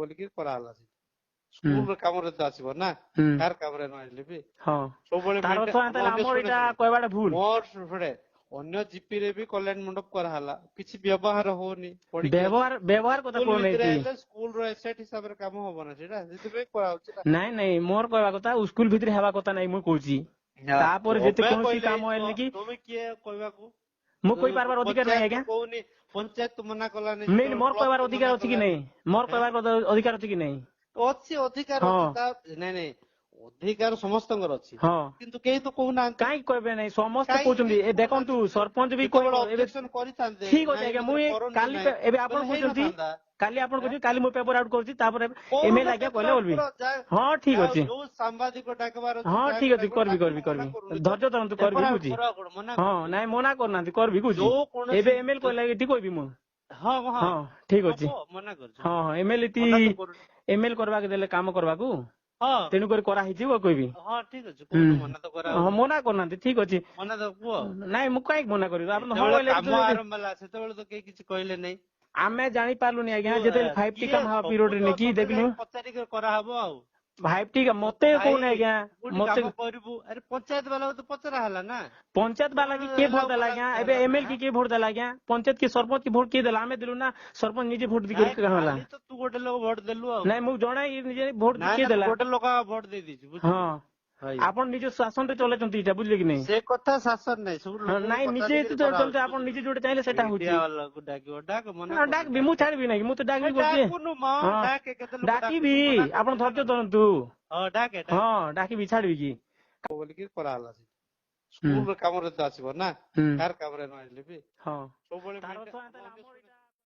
बोलिकी कराला स्कूल रे काम रे तो आसीबो ना कार काम रे न आइले भी हां सबले तार अर्थ हमर इटा कहबाटा भूल मोर सुडे अन्य जीपी रे भी कल्याण मंडप कराला किछि व्यवहार होनी व्यवहार କଥା कोन नै स्कूल रो एसेट हिसाब रे काम होबो ना सेटा जेते बे कराउछि ना ନାଇଁ ନାଇଁ ମୋର କହିବା କଥା ସ୍କୁଲ ଭିତରେ ହେବା କଥା ନାଇଁ ମୁଁ କହୁଛି ତାପରେ ଯେତେ କୌଣସି କାମ ହେଲେ କି ତମେ କିଏ କହିବାକୁ ମୁଁ କହି ପାରବାର ଅଧିକାର ନାହିଁ ଆଜ୍ଞା କୋଉନି पंचायत मना कलानी नहीं मोर कहबार अधिकार अछि कि नहीं मोर कहबार अधिकार अछि कि नहीं ଅଛି ଅଧିକାର ଅଛି ତା ନାଇଁ ନାଇଁ ଅଧିକାର ସମସ୍ତଙ୍କର ଅଛି କିନ୍ତୁ କେହି ତ କହୁନାହାନ୍ତି କାଇଁ କହିବେ ନାହିଁ ସମସ୍ତେ କହୁଛନ୍ତି ଏ ଦେଖନ୍ତୁ ସରପଞ୍ଚ ବି ଅବଜେକ୍ସନ କରିଥାନ୍ତେ ଠିକ ଅଛି ଆଜ୍ଞା ମୁଁ କାଲି ଏବେ ଆପଣ କହୁଛନ୍ତି କାଲି ଆପଣ କହୁଛନ୍ତି କାଲି ମୁଁ ପେପର ଆଉଟ କରୁଛି ତାପରେ ଏମଏଲ ଆଜ୍ଞା କହିଲେ ବୋଲବି ହଁ ଠିକ ଅଛି ଯୋଉ ସାମ୍ବାଦିକ ଡାକବାର ଅଛି ହଁ ଠିକ ଅଛି କରିବି କରିବି କରିବି ଧୈର୍ଯ୍ୟ ଧରନ୍ତୁ କରିବି ବୁଝି ହଁ ନାଇଁ ମନା କରୁନାହାନ୍ତି କରିବି ବୁଝି ଏବେ ଏମଏଲ କହିଲା ଏଠି କହିବି ମୁଁ ହଁ ହଁ ଠିକ ଅଛି ମନା କରୁଛି ହଁ ହଁ ଏମଏଲ ଏମଏଲ କରିବାକୁ ଦେଲେ କାମ କରିବାକୁ ତେଣୁ କରି କରାହେଇଯିବ କହିବି ହଁ ଠିକ ଅଛି ମନା ତ କରା ହଁ ମନା କରୁନାହାନ୍ତି ଠିକ ଅଛି ମନା ତ କୁହ ନାଇଁ ମୁଁ କାହିଁକି ମନା କରିବି ଆପଣ ହଁ କାମ ଆରମ୍ଭ ହେଲା ସେତେବେଳେ ତ କେହି କିଛି କହିଲେ ନାହିଁ ଆମେ ଜାଣିପାରିଲୁନି ଆଜ୍ଞା ଯେତେବେଳେ 5T କାମ ହବା ପିରିୟଡରେ ନେଇକି ଦେଖିଲୁ ପଚାରିକି କରାହବ ଆଉ 5T ମତେ କହୁନି ଆଜ୍ଞା ମତେ କାମ କରିବୁ ଆରେ ପଞ୍ଚାୟତ ବାଲା ତ ପଚରା ହେଲା ନା पंचायत वाला की किए भोट देला आज्ञा एबे एमएल की किए भोट देला आज्ञा पंचायत की सरपंच की भोट किए देला हमें दिलु ना सरपंच निजे भोट दी करके कहला तो तू गोटे लोग भोट देलु आ नहीं मु जणा निजे भोट किए देला गोटे लोग भोट दे दीची हां आपण निजे शासन रे चले चंती इटा बुझले कि नहीं से कथा शासन नहीं सब लोग नहीं निजे तो चलते आपण निजे जोटे चाहिले सेटा होची वाला को डाकियो डाक मना डाक भी मु छाड़ भी नहीं मु तो डाक भी करछी डाक केते लोग डाकी भी आपण धैर्य धरंतु हां डाके हां डाकी भी छाड़ भी की बोल के कराला स्कूल रे काम रे तो आसीबो ना कार काम रे न आइले भी हां सबले